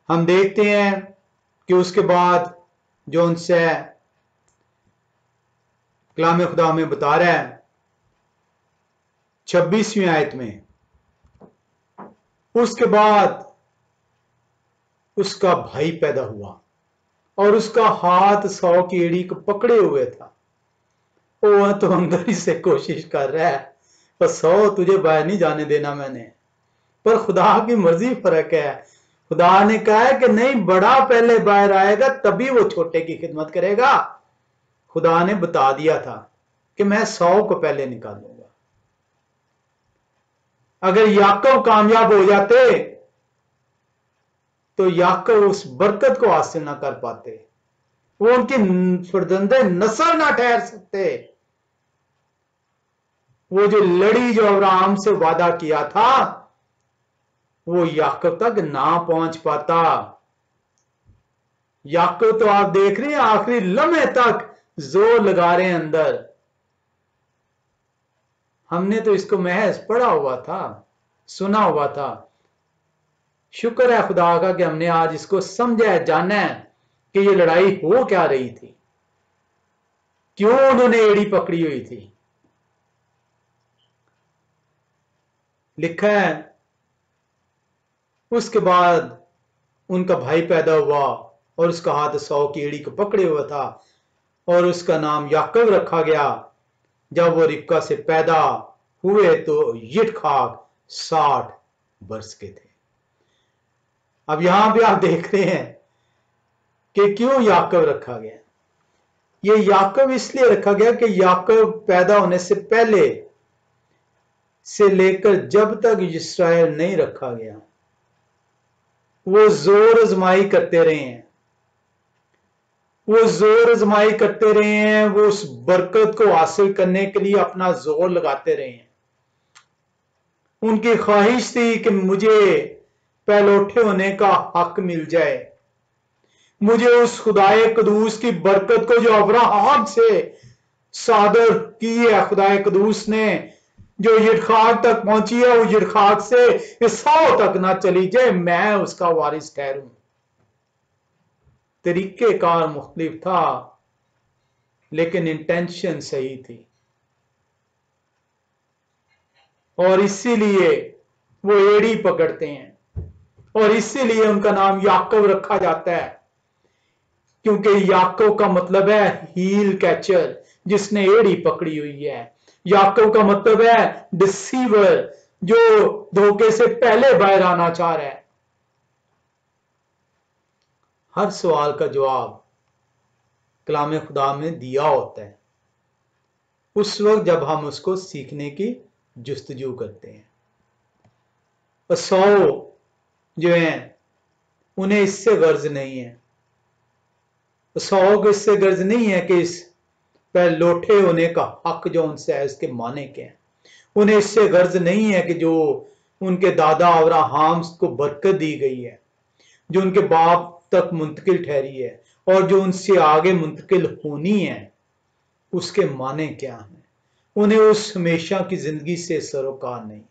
हम देखते हैं कि उसके बाद जो उनसे कलाम खुदा में बता रहा है 26वीं आयत में, उसके बाद उसका भाई पैदा हुआ और उसका हाथ 100 की एड़ी को पकड़े हुए था। वो तो अंदर ही से कोशिश कर रहा है पर 100 तुझे बाहर नहीं जाने देना मैंने। पर खुदा की मर्जी फर्क है। खुदा ने कहा है कि नहीं, बड़ा पहले बाहर आएगा तभी वो छोटे की खिदमत करेगा। खुदा ने बता दिया था कि मैं 100 को पहले निकालूंगा। अगर याकूब कामयाब हो जाते तो याकूब उस बरकत को हासिल ना कर पाते, वो उनकी फर्जंदे नस्ल ना ठहर सकते। वो जो लड़ी जो अब्राहम से वादा किया था वो याकूब तक ना पहुंच पाता। याकूब तो आप देख रहे हैं आखिरी लम्हे तक जोर लगा रहे हैं अंदर। हमने तो इसको महज पढ़ा हुआ था, सुना हुआ था। शुक्र है खुदा का कि हमने आज इसको समझा है, जाना है कि ये लड़ाई हो क्या रही थी, क्यों उन्होंने एड़ी पकड़ी हुई थी। लिखा है उसके बाद उनका भाई पैदा हुआ और उसका हाथ सौ की एड़ी को पकड़े हुआ था और उसका नाम याकूब रखा गया। जब वो रिबका से पैदा हुए तो यित्जखाक 60 वर्ष के थे। अब यहां भी आप देख रहे हैं कि क्यों याकूब रखा गया। ये याकूब इसलिए रखा गया कि याकूब पैदा होने से पहले से लेकर जब तक इस्राएल नहीं रखा गया, वो जोर आजमाई करते रहे हैं, वो जोर आजमाई करते रहे हैं, वो उस बरकत को हासिल करने के लिए अपना जोर लगाते रहे हैं। उनकी ख्वाहिश थी कि मुझे पहलौठे होने का हक मिल जाए, मुझे उस खुदाए कदूस की बरकत को जो अब्राहम से सादर की है, खुदाए कदूस ने जो यित्जखाक तक पहुंची है, वो यित्जखाक से ईसाऊ तक ना चली जाए, मैं उसका वारिस ठहरूं। तरीकेकार मुख्तलिफ था लेकिन इंटेंशन सही थी और इसीलिए वो एड़ी पकड़ते हैं और इसीलिए उनका नाम याकूब रखा जाता है, क्योंकि याकूब का मतलब है हील कैचर, जिसने एड़ी पकड़ी हुई है। याकूब का मतलब है डिसीवर, जो धोखे से पहले बाहर आना चाह रहा है। हर सवाल का जवाब कलाम खुदा में दिया होता है उस वक्त जब हम उसको सीखने की जुस्तजू करते हैं। 100 जो हैं उन्हें इससे गर्ज नहीं है, 100 को इससे गर्ज नहीं है कि इस पर लोठे होने का हक जो उनसे है उसके माने के हैं। उन्हें इससे गर्ज नहीं है कि जो उनके दादा अब्राहम को बरकत दी गई है, जो उनके बाप तक मुंतकिल ठहरी है और जो उनसे आगे मुंतकिल होनी है, उसके माने क्या है। उन्हें उस हमेशा की जिंदगी से सरोकार नहीं।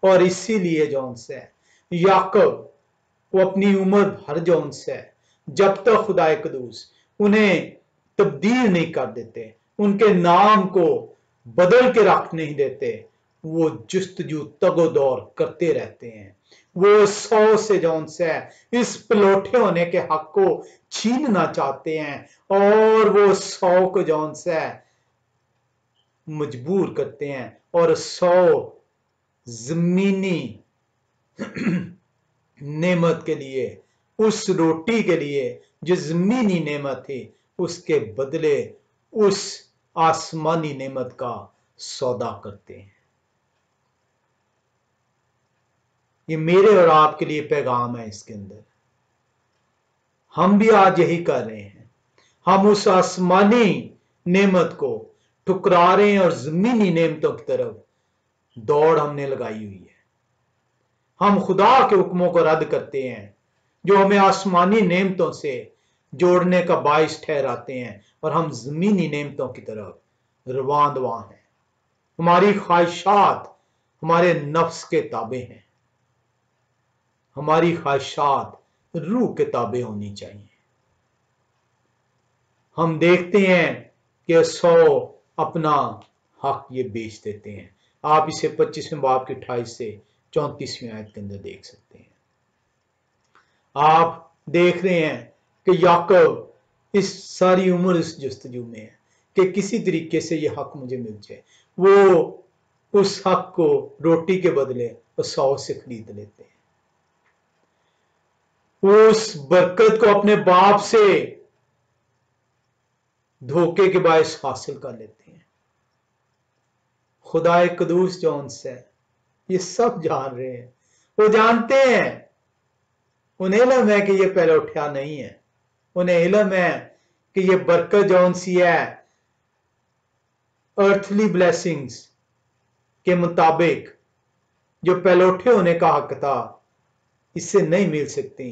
और इसीलिए जो उनसे याकूब वो अपनी उम्र भर जो उनसे जब तक खुदाए कदूस उन्हें तब्दील नहीं कर देते, उनके नाम को बदल के रख नहीं देते, वो जुस्तजू तगोदौर करते रहते हैं। वो 100 से जौन से इस पलौठे होने के हक को छीनना चाहते हैं और वो 100 को जौन से मजबूर करते हैं और 100 जमीनी नेमत के लिए, उस रोटी के लिए जो जमीनी नेमत थी, उसके बदले उस आसमानी नेमत का सौदा करते हैं। ये मेरे और आपके लिए पैगाम है। इसके अंदर हम भी आज यही कर रहे हैं। हम उस आसमानी नेमत को ठुकरा रहे हैं और जमीनी नेमतों की तरफ दौड़ हमने लगाई हुई है। हम खुदा के हुक्मों को रद्द करते हैं जो हमें आसमानी नेमतों से जोड़ने का बाइस ठहराते हैं और हम जमीनी नेमतों की तरफ रवां हैं। हमारी ख्वाहिशात हमारे नफ्स के ताबे हैं, हमारी ख्वाहिशात रूह के ताबे होनी चाहिए। हम देखते हैं कि 100 अपना हक ये बेच देते हैं। आप इसे 25वें बाब के 28 से 34वीं आयत के अंदर देख सकते हैं। आप देख रहे हैं कि याकूब इस सारी उम्र इस जस्तजू में है कि किसी तरीके से ये हक मुझे मिल जाए। वो उस हक को रोटी के बदले 100 से खरीद लेते हैं। वो उस बरकत को अपने बाप से धोखे के बायस हासिल कर लेते हैं। खुदाए कदूस जो उनसे ये सब जान रहे हैं, वो जानते हैं, उन्हें इल्म है कि ये पहले उठा नहीं है, उन्हें इल्म है कि ये बरकत जो सी है अर्थली ब्लेसिंग्स के मुताबिक जो पहलोठे होने का हक था, इससे नहीं मिल सकती।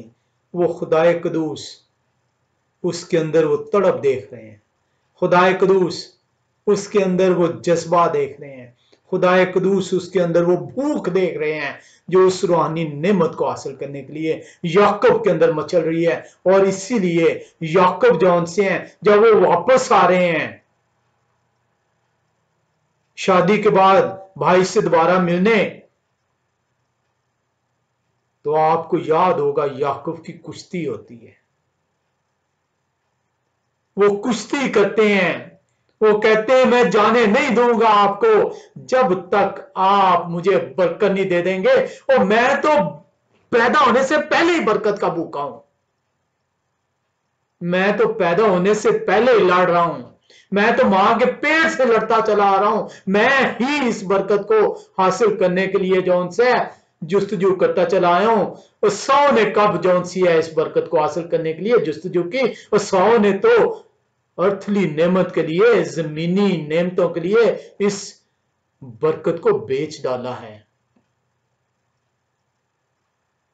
वो खुदाए कदूस उसके अंदर वो तड़प देख रहे हैं। खुदाए कदूस उसके अंदर वो जज्बा देख रहे हैं, खुदाए कदूस उसके अंदर वो भूख देख रहे हैं जो उस रूहानी नेमत को हासिल करने के लिए याकूब के अंदर मचल रही है। और इसीलिए याकूब जो उनसे हैं, जब वो वापस आ रहे हैं शादी के बाद भाई से दोबारा मिलने, तो आपको याद होगा याकूब की कुश्ती होती है, वो कुश्ती करते हैं, वो कहते हैं मैं जाने नहीं दूंगा आपको जब तक आप मुझे बरकत नहीं दे देंगे, और मैं तो पैदा होने से पहले ही बरकत का भूखा हूं, मैं तो पैदा होने से पहले ही लड़ रहा हूं, मैं तो मां के पेट से लड़ता चला आ रहा हूं, मैं ही इस बरकत को हासिल करने के लिए जौन से जुस्तजू करता चला आया हूं। और सौ ने कब जौन सी है इस बरकत को हासिल करने के लिए जुस्तजू की, और सौ ने तो अर्थली नेमत के लिए, जमीनी नेमतों के लिए इस बरकत को बेच डाला है।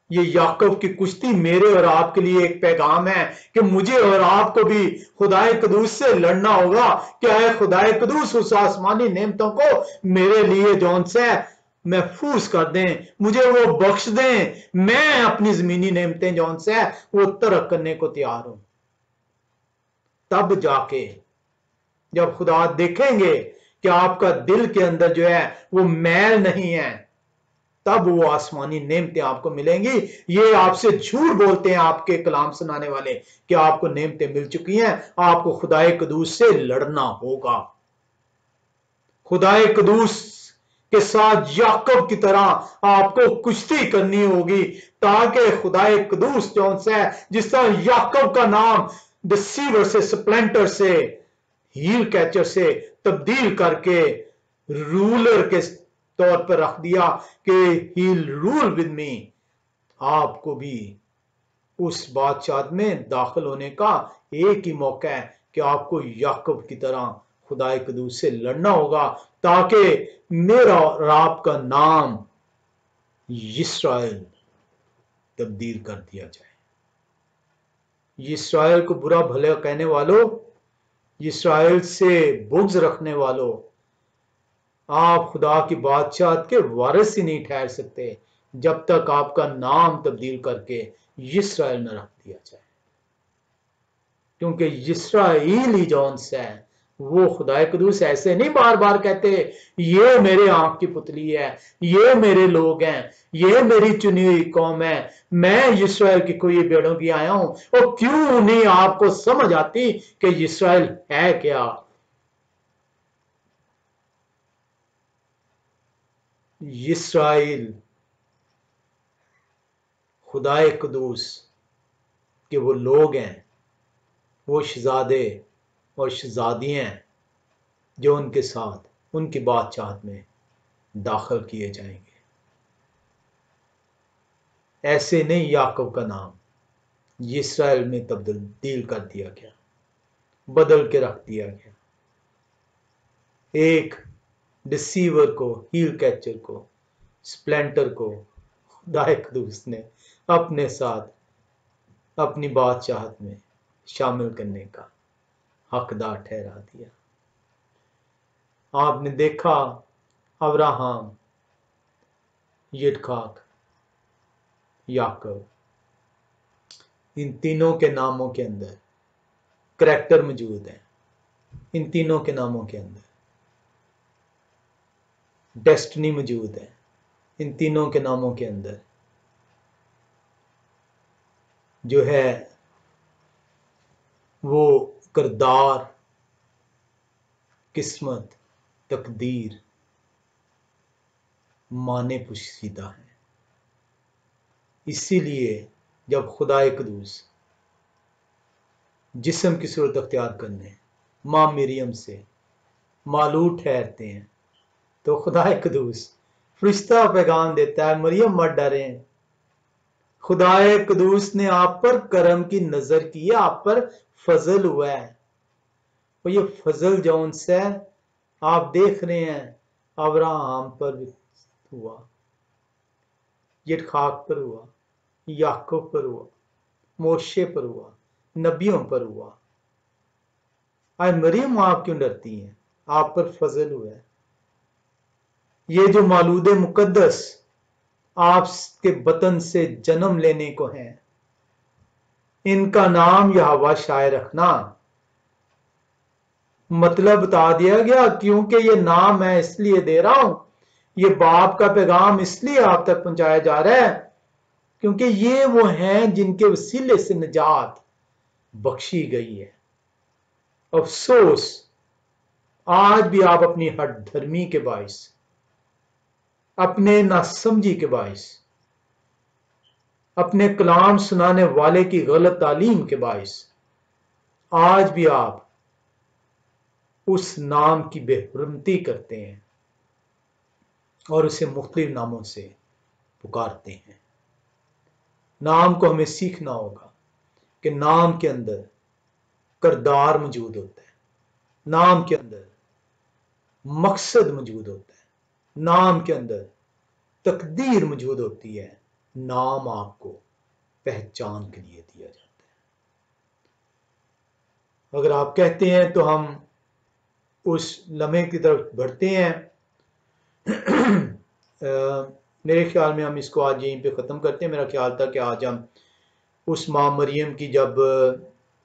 ये याकूब की कुश्ती मेरे और आपके लिए एक पैगाम है कि मुझे और आपको भी खुदाए कदूस से लड़ना होगा। क्या है खुदाए कदूस उस आसमानी नेमतों को मेरे लिए जौन से महफूज कर दें, मुझे वो बख्श दें, मैं अपनी जमीनी नेमतें जौन से वो तरक करने को तैयार हूं। तब जाके जब खुदा देखेंगे कि आपका दिल के अंदर जो है वो मैल नहीं है, तब वो आसमानी नेमतें आपको मिलेंगी। ये आपसे झूठ बोलते हैं आपके कलाम सुनाने वाले कि आपको नेमतें मिल चुकी हैं। आपको खुदाए कदूस से लड़ना होगा, खुदाए कदूस के साथ याकूब की तरह आपको कुश्ती करनी होगी, ताकि खुदाए कदूस जौन से जिस तरह याकूब का नाम डिसीवर से, स्प्लेंटर से, हील कैचर से तब्दील करके रूलर के तौर पर रख दिया कि ही रूल विद मी, आपको भी उस बादशाह में दाखिल होने का एक ही मौका है कि आपको याकूब की तरह खुदाए कदूस से लड़ना होगा, ताकि मेरा और आपका नाम इस्राएल तब्दील कर दिया जाए। इस्राएल को बुरा भला कहने वालों, इस्राएल से बुग़्ज़ रखने वालों, आप खुदा की बादशाह के वारिस ही नहीं ठहर सकते जब तक आपका नाम तब्दील करके इस्राएल न रख दिया जाए। क्योंकि इस्राएली जौन से है वो खुदाए कदूस ऐसे नहीं बार बार कहते ये मेरे आंख की पुतली है, ये मेरे लोग हैं, ये मेरी चुनी हुई कौम है, मैं इस्राएल की कोई भेड़ों की आया हूं। और क्यों नहीं आपको समझ आती कि इस्राएल है क्या? इस्राएल खुदाए कदूस के वो लोग हैं, वो शहजादे और शहजादियां हैं जो उनके साथ उनकी बादशाहत में दाखिल किए जाएंगे। ऐसे नहीं याकूब का नाम इस्राएल में तब्दील कर दिया गया, बदल के रख दिया गया। एक डिसीवर को, हील कैचर को, स्प्लेंटर को खुदाए कदूस ने अपने साथ अपनी बादशाहत में शामिल करने का हकदार ठहरा दिया। आपने देखा अब्राहम, यित्जक, याकूब, इन तीनों के नामों के अंदर करैक्टर मौजूद है। इन तीनों के नामों के अंदर डेस्टिनी मौजूद है। इन तीनों के नामों के अंदर जो है वो किरदार, किस्मत, तकदीर, माने पोशीदा है। इसीलिए जब खुदाए कदूस जिस्म की सूरत अख्तियार करने मां मरियम से मालूम ठहरते हैं, तो खुदाए कदूस फरिश्ता पैगाम देता है, मरियम मत डरें, खुदाए कदूस ने आप पर करम की नजर की है, आप पर फजल हुआ है। और ये फजल जौन से आप देख रहे हैं अब्राहम पर हुआ, यित्जक पर हुआ, याकूब पर हुआ, मोशे पर हुआ, नबियों पर हुआ। आज मरियम आप क्यों डरती हैं? आप पर फजल हुआ है। ये जो मालूद मुकद्दस आपके बतन से जन्म लेने को हैं, इनका नाम यहोवा शाय रखना। मतलब बता दिया गया, क्योंकि ये नाम मैं इसलिए दे रहा हूं, ये बाप का पैगाम इसलिए आप तक पहुंचाया जा रहा है क्योंकि ये वो हैं जिनके वसीले से निजात बख्शी गई है। अफसोस आज भी आप अपनी हठ धर्मी के बाइस, अपने नासमझी के बाइस, अपने कलाम सुनाने वाले की गलत तालीम के बाइस आज भी आप उस नाम की बेहुरमती करते हैं और उसे मुख्तलिफ नामों से पुकारते हैं। नाम को हमें सीखना होगा कि नाम के अंदर किरदार मौजूद होता है, नाम के अंदर मकसद मौजूद होता है, नाम के अंदर तकदीर मौजूद होती है। नाम आपको पहचान के लिए दिया जाता है। अगर आप कहते हैं तो हम उस लम्हे की तरफ बढ़ते हैं। मेरे ख्याल में हम इसको आज यहीं पे ख़त्म करते हैं। मेरा ख्याल था कि आज हम उस माँ मरियम की जब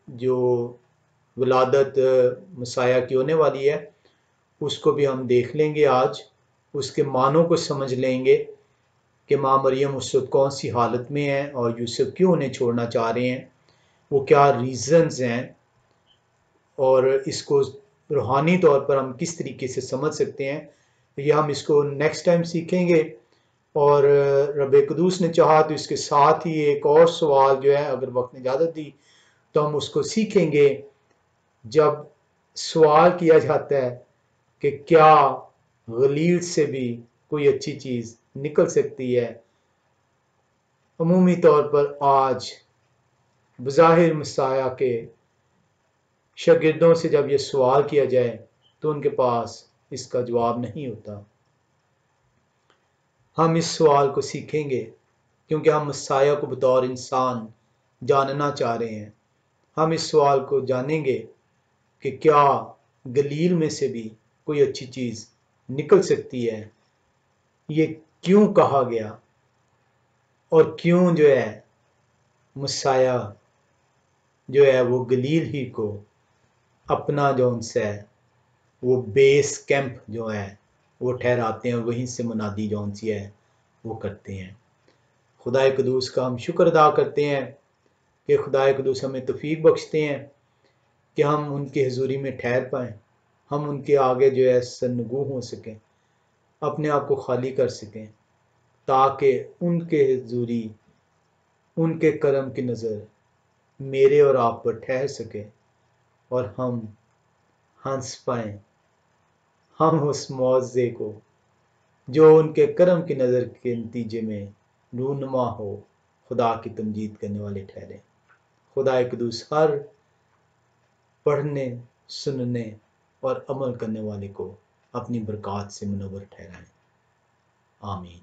जो विलादत मसाया की होने वाली है उसको भी हम देख लेंगे आज, उसके मानों को समझ लेंगे कि माँ मरियम उस वक्त कौन सी हालत में है और यूसुफ क्यों उन्हें छोड़ना चाह रहे हैं, वो क्या रीज़न्स हैं और इसको रूहानी तौर पर हम किस तरीके से समझ सकते हैं। ये हम इसको नेक्स्ट टाइम सीखेंगे। और रब कुदूस ने चाहा तो इसके साथ ही एक और सवाल जो है, अगर वक्त ने इजाज़त दी तो हम उसको सीखेंगे। जब सवाल किया जाता है कि क्या गलील से भी कोई अच्छी चीज़ निकल सकती है, अमूमी तौर पर आज बज़ाहिर मसाया के शागिर्दों से जब ये सवाल किया जाए तो उनके पास इसका जवाब नहीं होता। हम इस सवाल को सीखेंगे क्योंकि हम मसाया को बतौर इंसान जानना चाह रहे हैं। हम इस सवाल को जानेंगे कि क्या गलील में से भी कोई अच्छी चीज़ निकल सकती है, ये क्यों कहा गया और क्यों जो है मसाया जो है वो गलील ही को अपना जो उनसे है वो बेस कैंप जो है वो ठहराते हैं और वहीं से मुनादी जो सी है वो करते हैं। खुदाए कुदूस का हम शुक्र अदा करते हैं कि खुदाए कुदूस हमें तौफीक बख्शते हैं कि हम उनकी हजूरी में ठहर पाएँ, हम उनके आगे जो है सरनगू हो सकें, अपने आप को खाली कर सकें, ताकि उनके हजूरी, उनके करम की नज़र मेरे और आप पर ठहर सके और हम हंस पाएँ। हम उस मुआवजे को जो उनके करम की नज़र के नतीजे में रूनुमा हो, खुदा की तमजीद करने वाले ठहरे। खुदा कुदूस हर पढ़ने, सुनने और अमल करने वाले को अपनी बरक़ात से मुनव्वर ठहराएं। आमीन।